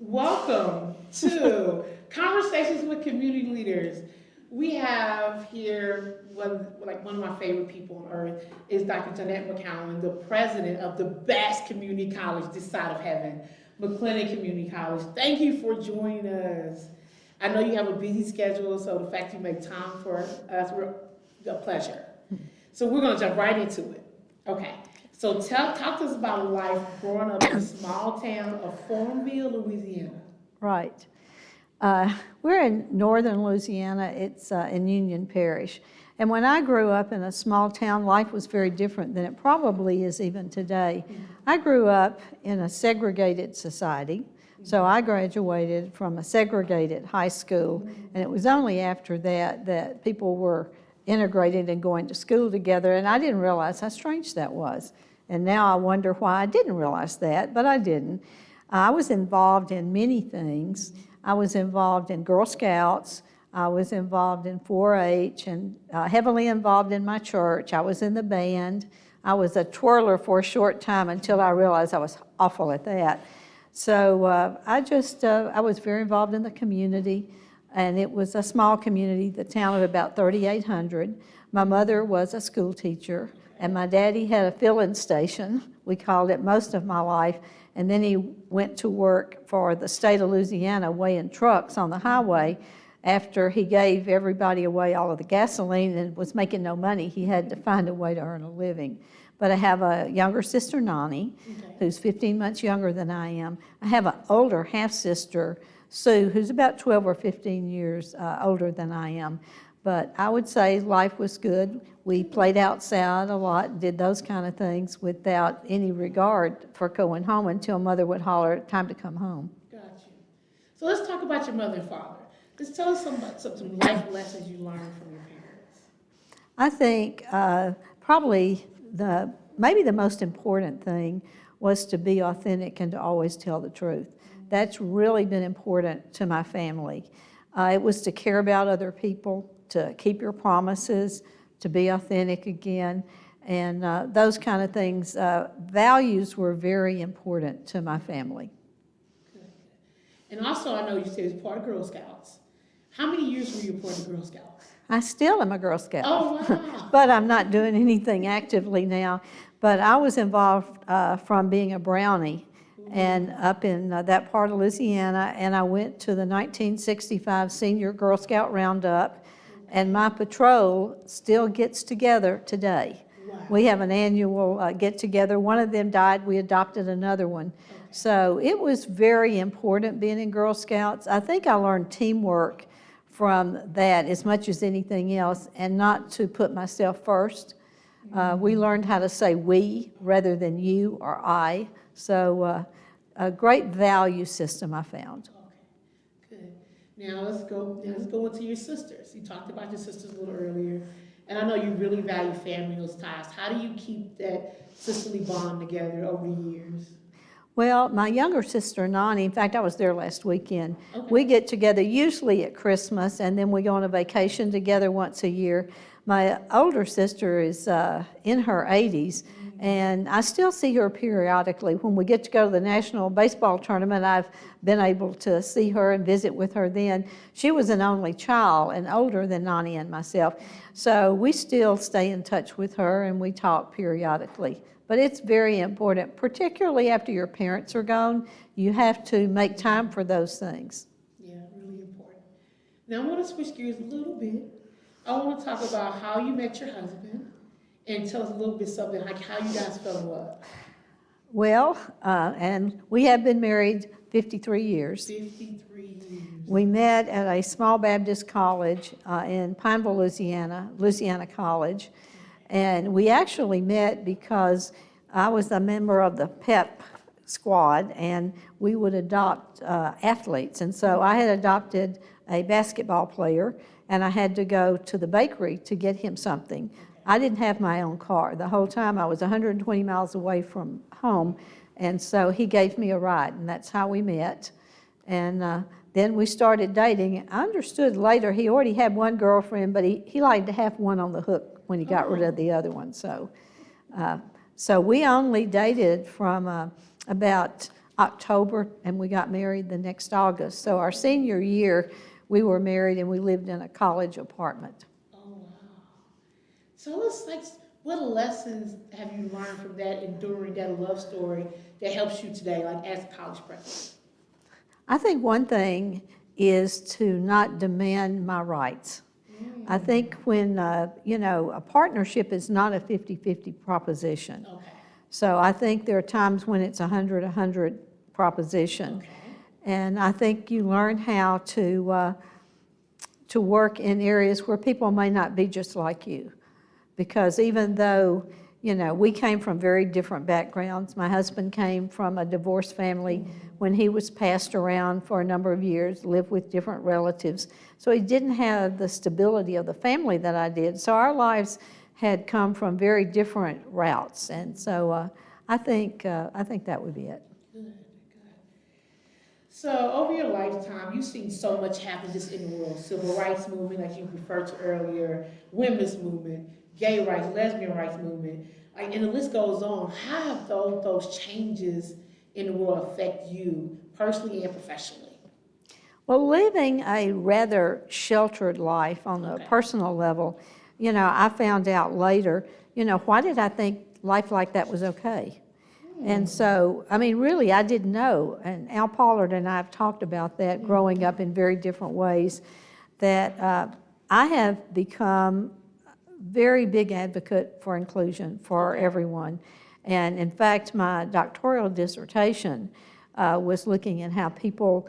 Welcome to Conversations with Community Leaders. We have here one of my favorite people on earth is Dr. Jeanette McKown, the president of the best community college this side of heaven, McLennan Community College. Thank you for joining us. I know you have a busy schedule, so the fact you make time for us, we're a pleasure. So we're going to jump right into it. Okay. So talk to us about life growing up in a small town of Farmville, Louisiana. Right. We're in northern Louisiana. It's in Union Parish. And when I grew up in a small town, life was very different than it probably is even today. I grew up in a segregated society. So I graduated from a segregated high school, and it was only after that that people were integrated and going to school together, and I didn't realize how strange that was. And now I wonder why I didn't realize that, but I didn't. I was involved in many things. I was involved in Girl Scouts. I was involved in 4-H and heavily involved in my church. I was in the band. I was a twirler for a short time until I realized I was awful at that. So I was very involved in the community, and it was a small community, the town of about 3,800. My mother was a school teacher, and my daddy had a filling station, we called it, most of my life, and then he went to work for the state of Louisiana weighing trucks on the highway. After he gave everybody away all of the gasoline and was making no money, he had to find a way to earn a living. But I have a younger sister, Nani, who's 15 months younger than I am. I have an older half-sister, Sue, who's about 12 or 15 years older than I am. But I would say life was good. We played outside a lot, did those kind of things without any regard for going home until Mother would holler, time to come home. Got you. So let's talk about your mother and father. Just tell us some life lessons you learned from your parents. I think probably maybe the most important thing was to be authentic and to always tell the truth. That's really been important to my family. It was to care about other people, to keep your promises, to be authentic again, and those kind of things. Values were very important to my family. Good. And also, I know you said you was part of Girl Scouts. How many years were you part of Girl Scouts? I still am a Girl Scout. Oh, wow. But I'm not doing anything actively now. But I was involved from being a brownie and up in that part of Louisiana, and I went to the 1965 Senior Girl Scout Roundup, and my patrol still gets together today. Wow. We have an annual get-together. One of them died. We adopted another one. Okay. So it was very important being in Girl Scouts. I think I learned teamwork from that as much as anything else, and not to put myself first. We learned how to say we rather than you or I. So a great value system I found. Okay, good. Now let's go into your sisters. You talked about your sisters a little earlier, and I know you really value family, those ties. How do you keep that sisterly bond together over the years? Well, my younger sister, Nani, in fact, I was there last weekend. Okay. We get together usually at Christmas, and then we go on a vacation together once a year. My older sister is in her 80s, and I still see her periodically. When we get to go to the National Baseball Tournament, I've been able to see her and visit with her then. She was an only child and older than Nani and myself, so we still stay in touch with her, and we talk periodically. But it's very important, particularly after your parents are gone. You have to make time for those things. Yeah, really important. Now I want to switch gears a little bit. I want to talk about how you met your husband and tell us a little bit something like how you guys fell in love. Well, and we have been married 53 years. 53 years. We met at a small Baptist college in Pineville, Louisiana College. And we actually met because I was a member of the PEP squad, and we would adopt athletes. And so I had adopted a basketball player, and I had to go to the bakery to get him something. I didn't have my own car. The whole time I was 120 miles away from home, and so he gave me a ride, and that's how we met. And then we started dating. I understood later he already had one girlfriend, but he liked to have one on the hook when he got rid of the other one. So we only dated from about October, and we got married the next August. So our senior year, we were married and we lived in a college apartment. Oh, wow. So it's like, what lessons have you learned from that enduring that love story that helps you today, like as a college president? I think one thing is to not demand my rights. I think when, a partnership is not a 50-50 proposition. Okay. So I think there are times when it's a 100-100 proposition. Okay. And I think you learn how to work in areas where people may not be just like you. Because even though, we came from very different backgrounds. My husband came from a divorced family when he was passed around for a number of years, lived with different relatives. So he didn't have the stability of the family that I did. So our lives had come from very different routes. And so I think that would be it. Good, good. So over your lifetime, you've seen so much happen just in the world. Civil rights movement, like you referred to earlier, women's movement, gay rights, lesbian rights movement, and the list goes on. How have those changes in the world affect you personally and professionally? Well, living a rather sheltered life on the personal level, I found out later, why did I think life like that was okay? And so, really, I didn't know. And Al Pollard and I have talked about that growing up in very different ways, that I have become very big advocate for inclusion for everyone. And in fact, my doctoral dissertation was looking at how people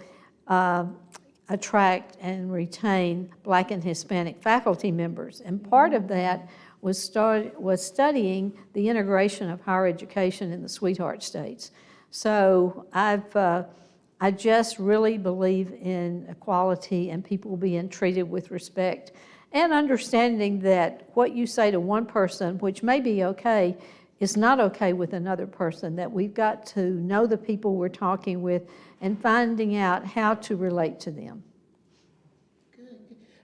attract and retain Black and Hispanic faculty members. And part of that was studying the integration of higher education in the sweetheart states. So I just really believe in equality and people being treated with respect, and understanding that what you say to one person, which may be okay, is not okay with another person, that we've got to know the people we're talking with and finding out how to relate to them. Good.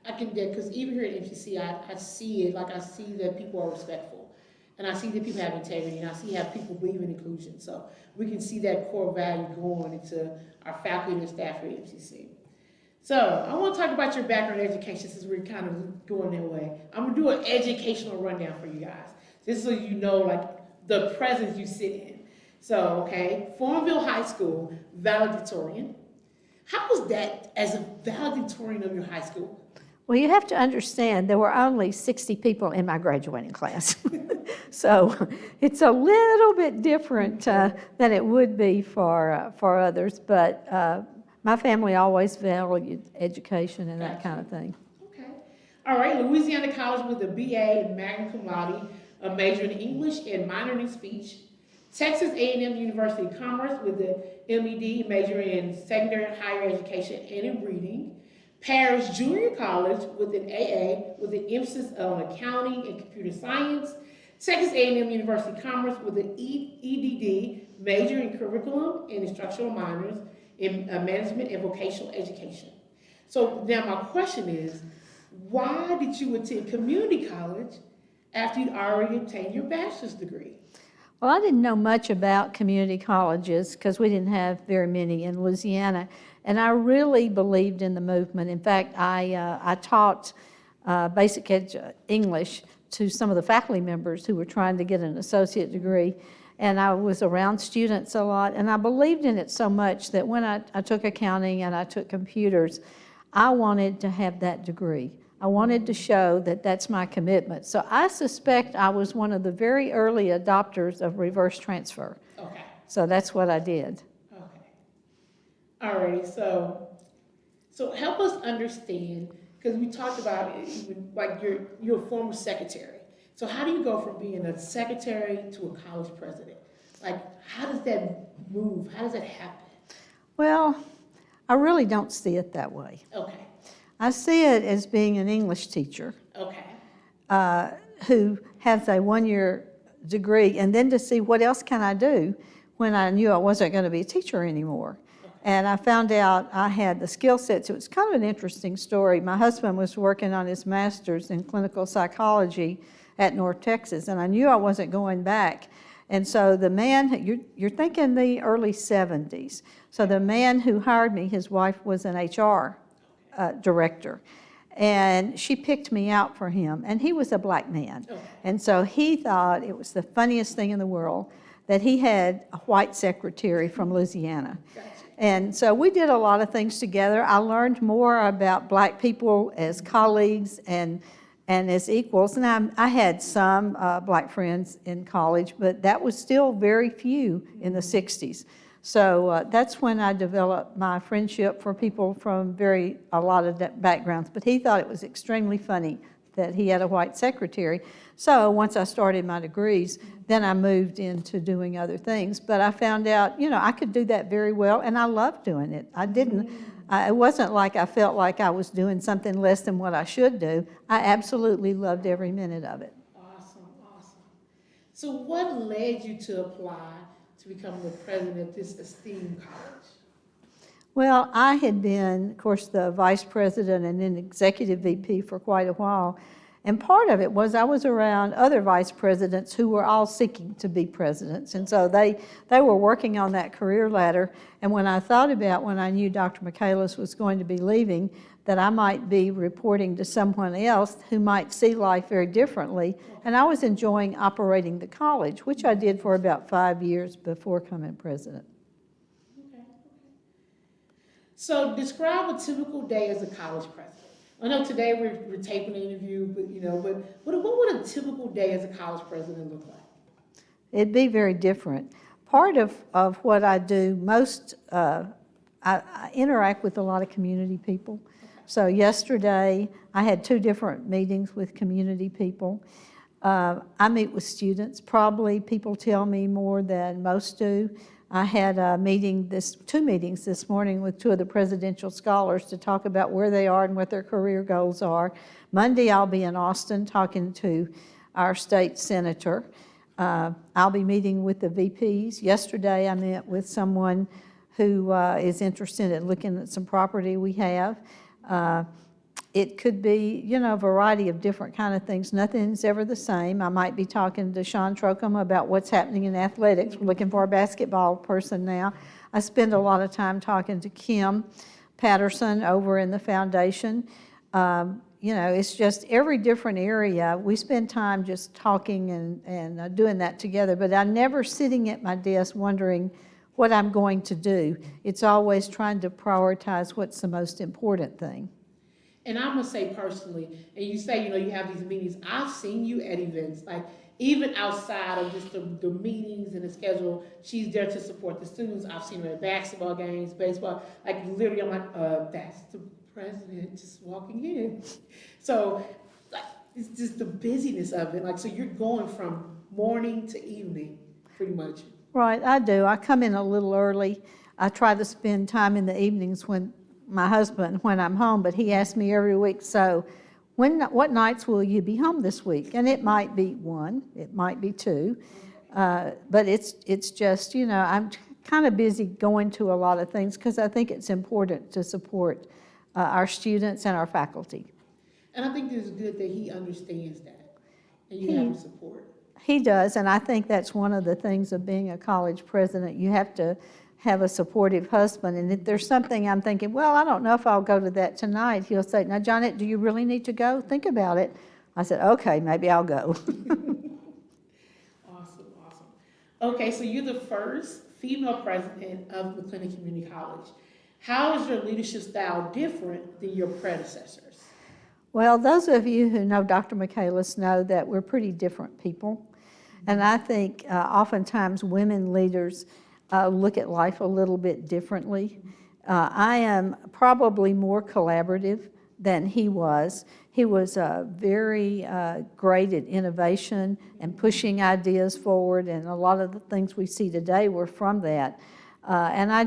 I can get, because even here at MCC, I see it, like I see that people are respectful, and I see that people have integrity, and I see how people believe in inclusion. So we can see that core value going into our faculty and staff here at MCC. So I want to talk about your background in education since we're kind of going that way. I'm going to do an educational rundown for you guys, just so you know, like, the presence you sit in. So, okay, Farmville High School, valedictorian. How was that as a valedictorian of your high school? Well, you have to understand there were only 60 people in my graduating class. So it's a little bit different than it would be for others, but my family always valued education and that kind of thing. Okay. All right, Louisiana College with a BA and magna cum laude, a major in English and minor in speech. Texas A&M University of Commerce with the MED, major in secondary and higher education and in reading. Paris Junior College with an AA with an emphasis on accounting and computer science. Texas A&M University of Commerce with an EDD, major in curriculum and instructional minors in management and vocational education. So now my question is, why did you attend community college after you'd already obtained your bachelor's degree? Well, I didn't know much about community colleges because we didn't have very many in Louisiana, and I really believed in the movement. In fact, I taught basic English to some of the faculty members who were trying to get an associate degree, and I was around students a lot, and I believed in it so much that when I took accounting and I took computers, I wanted to have that degree. I wanted to show that that's my commitment. So I suspect I was one of the very early adopters of reverse transfer. Okay. So that's what I did. Okay. Alrighty, so help us understand, because we talked about it, even like you're a former secretary. So how do you go from being a secretary to a college president? Like, how does that move? How does that happen? Well, I really don't see it that way. Okay. I see it as being an English teacher. Okay. Who has a one-year degree, and then to see what else can I do when I knew I wasn't going to be a teacher anymore. Okay. And I found out I had the skill sets. It was kind of an interesting story. My husband was working on his master's in clinical psychology at North Texas, and I knew I wasn't going back. And so the man, you're thinking the early 70s. So the man who hired me, his wife was an HR director. And she picked me out for him. And he was a black man. Okay. And so he thought it was the funniest thing in the world that he had a white secretary from Louisiana. Gotcha. And so we did a lot of things together. I learned more about black people as colleagues and as equals. And I had some black friends in college, but that was still very few in the 60s. So that's when I developed my friendship for people from a lot of backgrounds. But he thought it was extremely funny that he had a white secretary. So once I started my degrees, then I moved into doing other things. But I found out, I could do that very well, and I loved doing it. It wasn't like I felt like I was doing something less than what I should do. I absolutely loved every minute of it. Awesome, awesome. So what led you to apply to become the president of this esteemed college? Well, I had been, of course, the vice president and then executive VP for quite a while. And part of it was I was around other vice presidents who were all seeking to be presidents. And so they were working on that career ladder. And when I thought about when I knew Dr. Michaelis was going to be leaving, that I might be reporting to someone else who might see life very differently. And I was enjoying operating the college, which I did for about 5 years before becoming president. Okay. So describe a typical day as a college president. I know today we're taping an interview, but what would a typical day as a college president look like? It'd be very different. Part of what I do most, I interact with a lot of community people. Okay. So yesterday, I had 2 different meetings with community people. I meet with students. Probably people tell me more than most do. I had 2 meetings this morning with 2 of the presidential scholars to talk about where they are and what their career goals are. Monday, I'll be in Austin talking to our state senator. I'll be meeting with the VPs. Yesterday, I met with someone who is interested in looking at some property we have. It could be, a variety of different kind of things. Nothing's ever the same. I might be talking to Sean Trocum about what's happening in athletics. We're looking for a basketball person now. I spend a lot of time talking to Kim Patterson over in the foundation. It's just every different area. We spend time just talking and doing that together, but I'm never sitting at my desk wondering what I'm going to do. It's always trying to prioritize what's the most important thing. And I'm gonna say personally, and you say, you have these meetings, I've seen you at events, like even outside of just the meetings and the schedule, she's there to support the students. I've seen her at basketball games, baseball, like literally I'm like, that's the president just walking in. So like, it's just the busyness of it. Like, so you're going from morning to evening, pretty much. Right, I do. I come in a little early. I try to spend time in the evenings when I'm home, but he asks me every week, so what nights will you be home this week? And it might be 1, it might be 2, but it's just, I'm kind of busy going to a lot of things because I think it's important to support our students and our faculty. And I think it's good that he understands that, and you have support. He does, and I think that's one of the things of being a college president. You have to have a supportive husband, and if there's something I'm thinking, well, I don't know if I'll go to that tonight, he'll say, now, Johnette, do you really need to go? Think about it. I said, okay, maybe I'll go. Awesome. Okay, so you're the first female president of McLennan Community College. How is your leadership style different than your predecessors? Well, those of you who know Dr. Michaelis know that we're pretty different people, and I think oftentimes women leaders look at life a little bit differently. I am probably more collaborative than he was. He was very great at innovation and pushing ideas forward, and a lot of the things we see today were from that. And I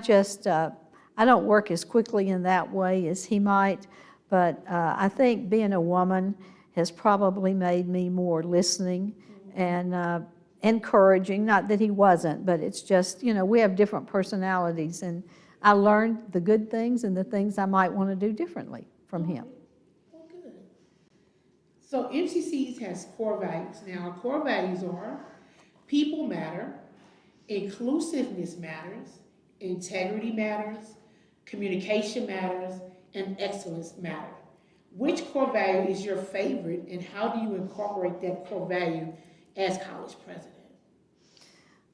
don't work as quickly in that way as he might, but I think being a woman has probably made me more listening and encouraging, not that he wasn't, but it's just, we have different personalities, and I learned the good things and the things I might want to do differently from him. Well, good. So MCCs has core values. Now, core values are People matter, inclusiveness matters, integrity matters, communication matters, and excellence matter. Which core value is your favorite, and how do you incorporate that core value as college president?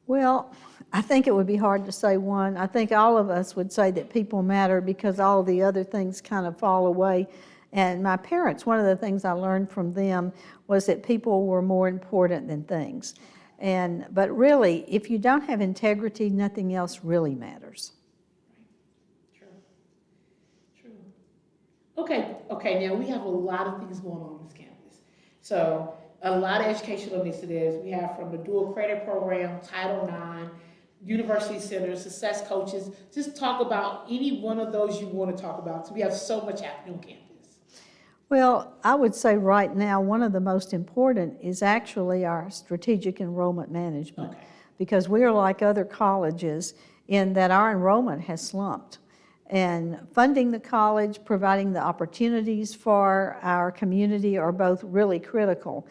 Well, I think it would be hard to say one. I think all of us would say that people matter because all the other things kind of fall away. And my parents, one of the things I learned from them was that people were more important than things. But really, if you don't have integrity, nothing else really matters. True. True. Okay, now we have a lot of things going on this campus. So a lot of educational initiatives. We have from the dual credit program, Title IX, University Center, Success Coaches. Just talk about any one of those you want to talk about. So we have so much happening on campus. Well, I would say right now, one of the most important is actually our strategic enrollment management. Okay. Because we are like other colleges in that our enrollment has slumped. And funding the college, providing the opportunities for our community are both really critical.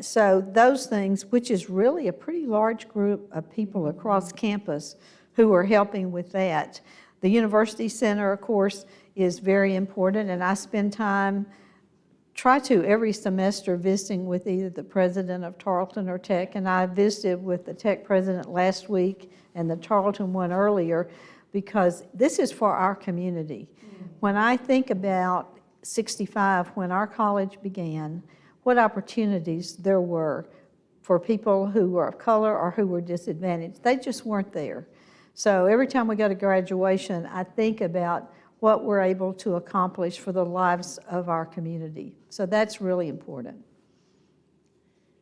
So those things, which is really a pretty large group of people across campus who are helping with that. The University Center, of course, is very important, and I spend time, try to every semester, visiting with either the president of Tarleton or Tech, and I visited with the Tech president last week and the Tarleton one earlier, because this is for our community. When I think about 65, when our college began, what opportunities there were for people who were of color or who were disadvantaged. They just weren't there. So every time we go to graduation, I think about what we're able to accomplish for the lives of our community. So that's really important.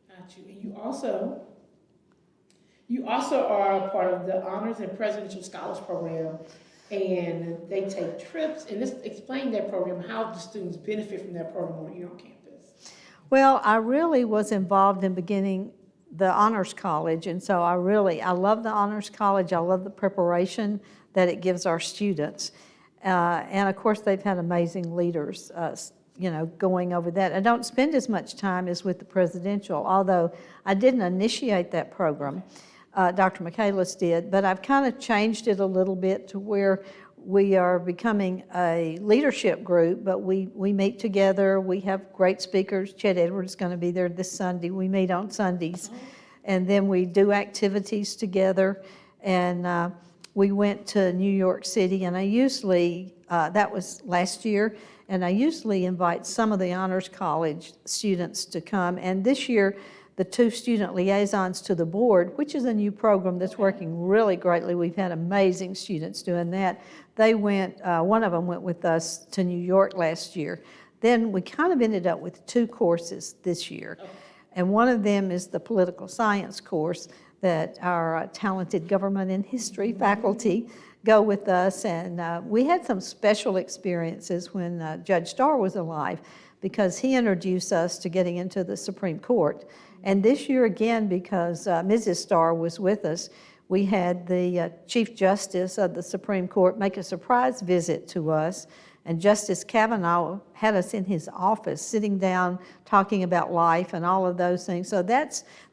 Got you. And you also are a part of the Honors and Presidential Scholars Program, and they take trips. And just explain that program, how the students benefit from that program here on campus. Well, I really was involved in beginning the Honors College, and so I love the Honors College. I love the preparation that it gives our students. And of course, they've had amazing leaders, going over that. I don't spend as much time as with the presidential, although I didn't initiate that program. Dr. McKown did, but I've kind of changed it a little bit to where we are becoming a leadership group, but we meet together. We have great speakers. Chet Edwards is going to be there this Sunday. We meet on Sundays. And then we do activities together. And we went to New York City, and I usually, that was last year, and I usually invite some of the Honors College students to come. And this year, the 2 student liaisons to the board, which is a new program that's working really greatly. We've had amazing students doing that. They went, one of them went with us to New York last year. Then we kind of ended up with 2 courses this year. And one of them is the political science course that our talented government and history faculty go with us. And we had some special experiences when Judge Starr was alive, because he introduced us to getting into the Supreme Court. And this year again, because Mrs. Starr was with us, we had the Chief Justice of the Supreme Court make a surprise visit to us. And Justice Kavanaugh had us in his office sitting down talking about life and all of those things. So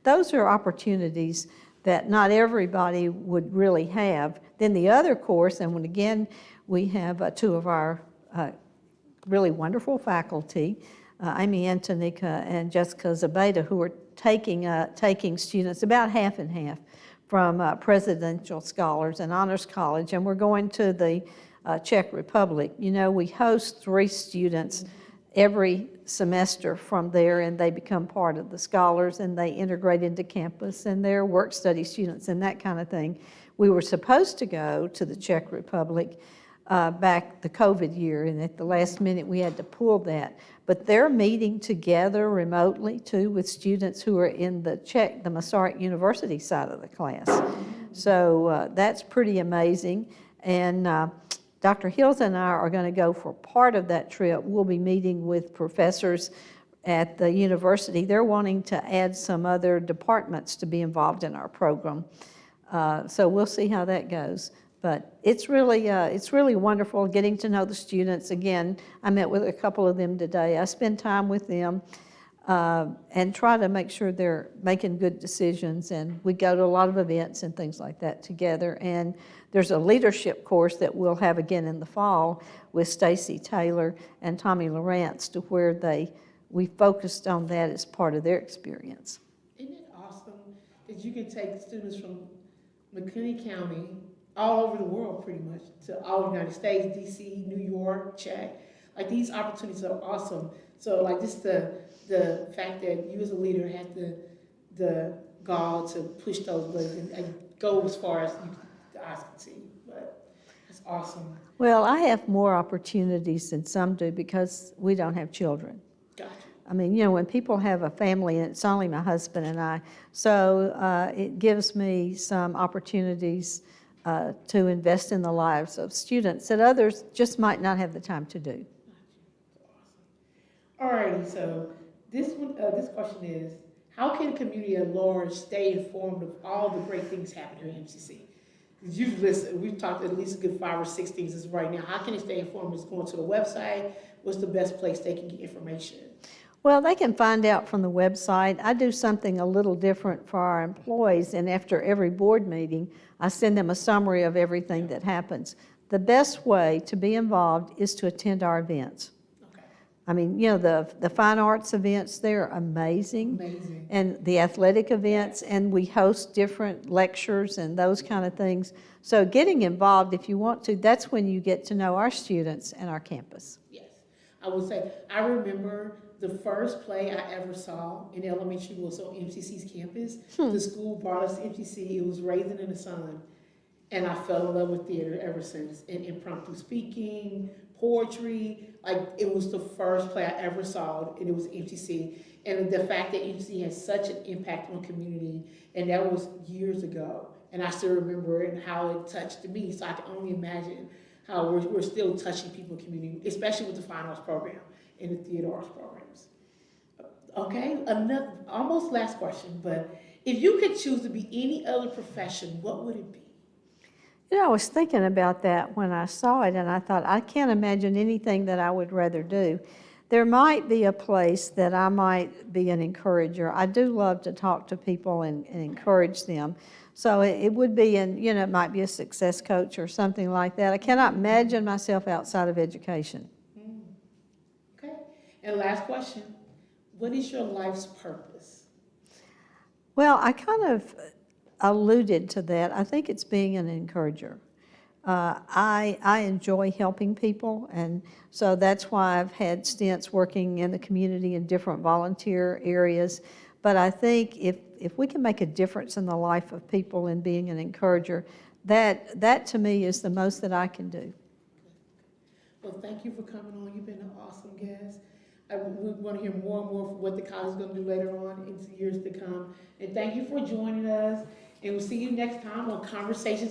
those are opportunities that not everybody would really have. Then the other course, and when again, we have 2 of our really wonderful faculty, Amy Antonica and Jessica Zabeda, who are taking students about half and half from Presidential Scholars and Honors College, and we're going to the Czech Republic. We host 3 students every semester from there, and they become part of the scholars, and they integrate into campus, and they're work study students and that kind of thing. We were supposed to go to the Czech Republic back the COVID year, and at the last minute we had to pull that. But they're meeting together remotely too with students who are in the Masaryk University side of the class. So that's pretty amazing. And Dr. Hills and I are going to go for part of that trip. We'll be meeting with professors at the university. They're wanting to add some other departments to be involved in our program. So we'll see how that goes. But it's really wonderful getting to know the students. Again, I met with a couple of them today. I spend time with them. and try to make sure they're making good decisions. And we go to a lot of events and things like that together. And there's a leadership course that we'll have again in the fall with Stacy Taylor and Tommy Lawrence, to where we focused on that as part of their experience. Isn't it awesome that you can take students from McLennan County all over the world, pretty much, to all the United States, DC, New York, Czech. Like, these opportunities are awesome. So, like, just the fact that you as a leader had the gall to push those buttons and go as far as the eyes can see. But it's awesome. Well, I have more opportunities than some do because we don't have children. Gotcha. I mean, when people have a family, and it's only my husband and I, so it gives me some opportunities to invest in the lives of students that others just might not have the time to do. Alrighty, so this question is, how can the community at large stay informed of all the great things happening here at MCC? We've talked at least a good 5 or 6 things as right now. How can they stay informed? Just going to the website? What's the best place they can get information? Well, they can find out from the website. I do something a little different for our employees, and after every board meeting, I send them a summary of everything that happens. The best way to be involved is to attend our events. Okay. I mean, the fine arts events, they're amazing. Amazing. And the athletic events, and we host different lectures and those kind of things. So getting involved, if you want to, that's when you get to know our students and our campus. Yes. I would say, I remember the first play I ever saw in elementary was on MCC's campus. The school brought us to MCC. It was Raisin in the Sun. And I fell in love with theater ever since. And impromptu speaking, poetry, like, it was the first play I ever saw, and it was MCC. And the fact that MCC has such an impact on the community, and that was years ago. And I still remember it and how it touched me. So I can only imagine how we're still touching people in the community, especially with the fine arts program and the theater arts programs. Okay, almost last question, but if you could choose to be any other profession, what would it be? I was thinking about that when I saw it, and I thought, I can't imagine anything that I would rather do. There might be a place that I might be an encourager. I do love to talk to people and encourage them. So it would be, it might be a success coach or something like that. I cannot imagine myself outside of education. Okay, and last question, what is your life's purpose? Well, I kind of alluded to that. I think it's being an encourager. I enjoy helping people, and so that's why I've had stints working in the community in different volunteer areas. But I think if we can make a difference in the life of people and being an encourager, that to me is the most that I can do. Well, thank you for coming on. You've been an awesome guest. We want to hear more and more of what the college is going to do later on in years to come. And thank you for joining us. And we'll see you next time on Conversations